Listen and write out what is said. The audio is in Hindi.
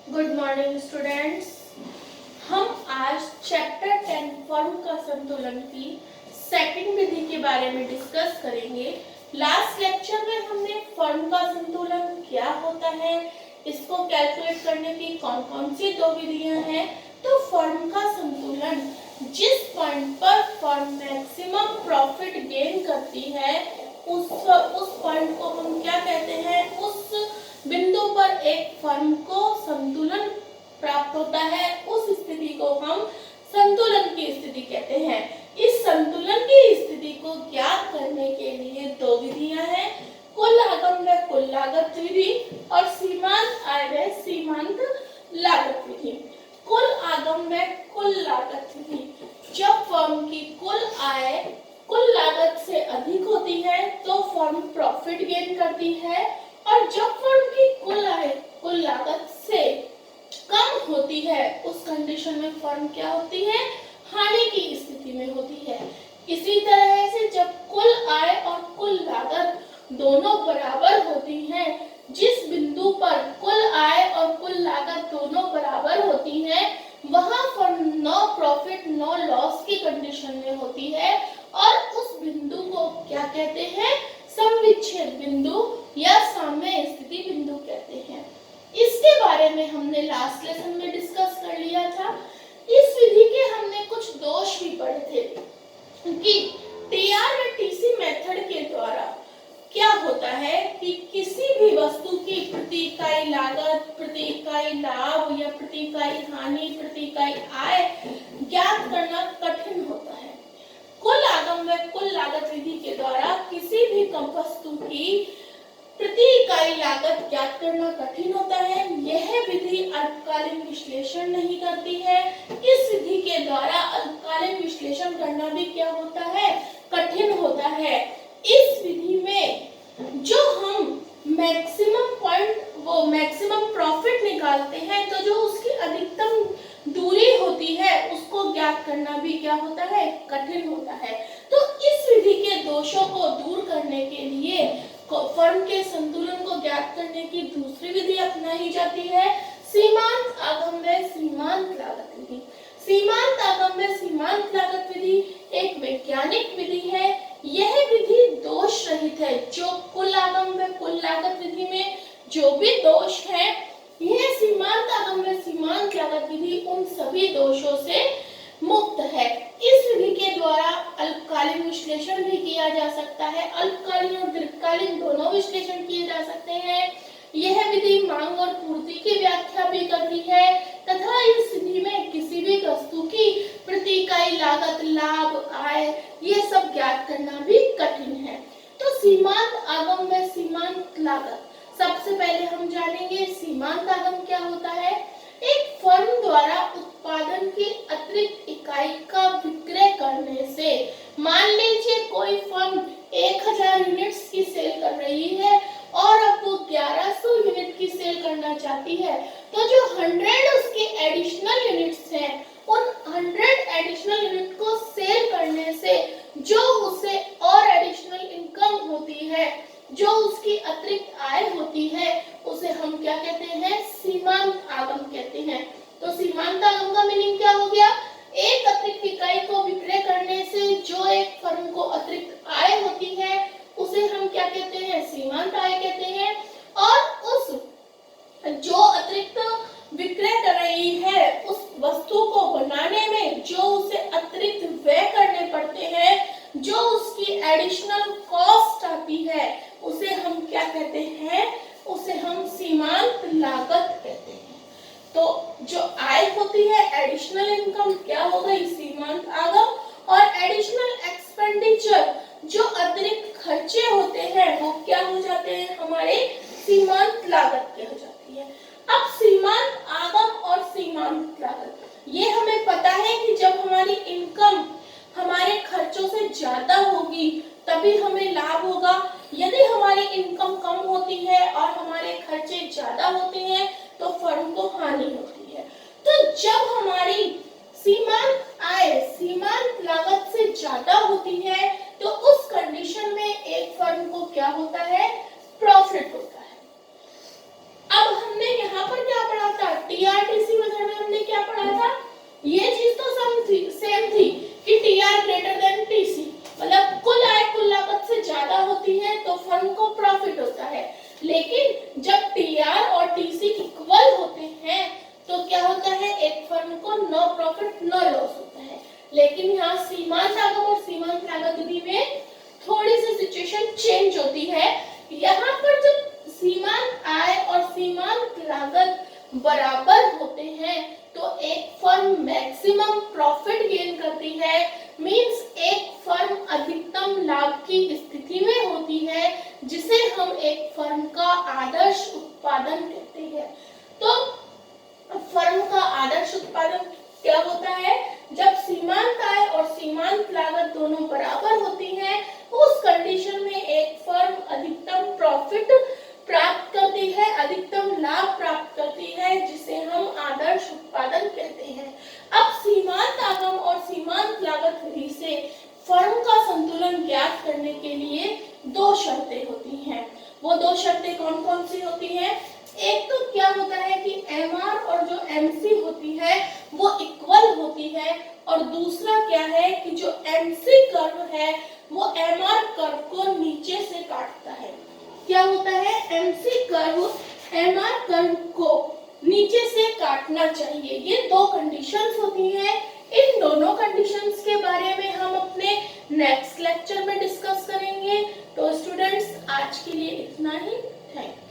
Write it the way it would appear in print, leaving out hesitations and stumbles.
Good morning students. हम आज चैप्टर 10 फर्म का संतुलन की सेकंड विधि के बारे में डिस्कस करेंगे। लास्ट लेक्चर में हमने फर्म का संतुलन क्या होता है, इसको कैलकुलेट करने की कौन कौन सी दो विधियां हैं। तो फर्म का संतुलन जिस पॉइंट पर फर्म मैक्सिमम प्रॉफिट गेन करती है उस पॉइंट को हम क्या कहते हैं, उस बिंदु पर एक फर्म को संतुलन प्राप्त होता है, उस स्थिति को हम संतुलन की स्थिति कहते हैं। इस संतुलन की स्थिति को ज्ञात करने के लिए दो विधियां हैं, कुल आगम व कुल लागत विधि और सीमांत आय व सीमांत लागत विधि। कुल आगम व कुल लागत विधि, जब फर्म की कुल आय कुल लागत से अधिक होती है तो फर्म प्रॉफिट गेन करती है, और जब फर्म की कुल आय कुल लागत से कम होती है उस कंडीशन में फर्म क्या होती है, हानि की स्थिति में होती है। इसी तरह से जब कुल आय और कुल लागत दोनों बराबर होती हैं, जिस बिंदु पर कुल आय और कुल लागत दोनों बराबर होती हैं, वहां firm no profit no loss की कंडीशन में होती है, और उस बिंदु को क्या कहते हैं, समविच्छेद बिंदु या साम्य स्थिति बिंदु कहते हैं। इसके बारे में हमने लास्ट लेसन में डिस्कस कर लिया था। इस विधि के हमने कुछ दोष भी पढ़े थे कि टीआर व टीसी मेथड के द्वारा क्या होता है कि किसी भी वस्तु की प्रति इकाई लागत, प्रति इकाई लाभ या प्रति इकाई हानि, प्रति इकाई आय ज्ञात करना कठिन होता है। कुल आगम व कुल लागत विधि के द्वारा किसी भी वस्तु की प्रति इकाई लागत ज्ञात करना कठिन होता है। यह विधि अल्पकालीन विश्लेषण नहीं करती है। इस विधि के द्वारा अल्पकालीन विश्लेषण करना भी क्या होता है, कठिन होता है। इस विधि में जो हम मैक्सिमम प्रॉफिट निकालते हैं, तो जो उसकी अधिकतम दूरी होती है उसको ज्ञात करना भी क्या होता है, कठिन होता है। तो इस विधि के दोषों को दूर करने के लिए फर्म के संतुलन को ज्ञात करने की दूसरी विधि अपनाई जाती है, सीमांत आगम व सीमांत लागत विधि। सीमांत आगम व सीमांत लागत विधि एक वैज्ञानिक विधि है। यह विधि दोष रहित है। जो कुल आगम व कुल लागत विधि में जो भी दोष है, यह सीमांत आगम व सीमांत लागत विधि उन सभी दोषों से मुक्त है। इस विधि के द्वारा अल्पकालीन विश्लेषण भी किया जा सकता है, अल्पकालीन और दीर्घकालीन दोनों विश्लेषण किए जा सकते हैं। यह विधि मांग और पूर्ति की व्याख्या भी करती है तथा इस विधि में किसी भी वस्तु की प्रति इकाई लागत, लाभ, आय ये सब ज्ञात करना भी कठिन है। तो सीमांत आगम व सीमांत लागत, सबसे पहले हम जानेंगे सीमांत आगम क्या होता है। एक फर्म द्वारा उत्पादन की अतिरिक्त इकाई का विक्रय करने से, मान लीजिए कोई फर्म 1000 यूनिट्स की सेल कर रही है और अब वो 1100 यूनिट की सेल करना चाहती है, तो जो 100 उसकी एडिशनल यूनिट्स हैं, उन 100 एडिशनल यूनिट को सेल करने से जो उसे और एडिशनल इनकम होती है, जो उसकी अतिरिक्त आय होती है, उसे हम क्या कहते हैं, सीमांत आगम कहते हैं। तो सीमांत आगम का मीनिंग क्या हो गया, एक अतिरिक्त इकाई को विक्रय करने से जो एक फर्म को अतिरिक्त आय होती है उसे हम क्या कहते हैं, सीमांत आय कहते हैं। और उस जो अतिरिक्त विक्रय कर रही है उस वस्तु को बनाने में जो उसे अतिरिक्त व्यय करने पड़ते हैं, जो उसकी एडिशनल कॉस्ट आती है, उसे हम क्या कहते हैं, उसे हम सीमांत लागत कहते हैं। तो जो आय होती है, एडिशनल इनकम क्या हो गई, सीमांत आगम, और एडिशनल एक्सपेंडिचर जो अतिरिक्त खर्चे होते हैं वो क्या हो जाते हैं, हमारे सीमांत लागत के हो जाती है। अब सीमांत आगम और सीमांत लागत, ये हमें पता है कि जब हमारी इनकम हमारे खर्चों से ज्यादा होगी तभी हमें लाभ होगा। यदि हमारी इनकम कम होती है और हमारे खर्चे ज्यादा होते हैं तो फर्म को हानि होती है। तो जब हमारी सीमांत आय सीमांत लागत से ज्यादा होती है तो उस कंडीशन में एक फर्म को क्या होता है, प्रॉफिट होता है। अब हमने यहाँ पर क्या पढ़ा था, टी नो प्रॉफिट नो लॉस होता है। लेकिन यहाँ सीमांत आगम और सीमांत लागत विधि में थोड़ी सी सिचुएशन चेंज होती है। यहाँ पर जब सीमांत आय और सीमांत लागत बराबर होते हैं तो एक फर्म मैक्सिमम प्रॉफिट गेन करती है, मींस एक फर्म अधिकतम लाभ की स्थिति में होती है, जिसे हम एक फर्म का आदर्श उत्पादन कहते हैं। तो फर्म का आदर्श उत्पादन क्या होता है? जब सीमांत आय और सीमांत लागत दोनों बराबर होती हैं, उस कंडीशन में एक फर्म अधिकतम प्रॉफिट प्राप्त करती है, अधिकतम लाभ प्राप्त करती है, जिसे हम आदर्श उत्पादन कहते हैं। अब सीमांत आगम और सीमांत लागत विधि से फर्म का संतुलन ज्ञात करने के लिए दो शर्तें होती हैं। वो दो शर्तें कौन कौन सी होती हैं? एक तो क्या होता है कि एमआर और जो एमसी होती है वो इक्वल होती है, और दूसरा क्या है कि जो एमसी कर्व है वो एमआर कर्व को नीचे से काटता है। क्या होता है? एमसी कर्व एमआर कर्व को नीचे से काटना चाहिए। ये दो कंडीशंस होती हैं। इन दोनों कंडीशंस के बारे में हम अपने नेक्स्ट लेक्चर में डिस्कस करेंगे। तो स्टूडेंट्स, आज के लिए इतना ही। Thank you.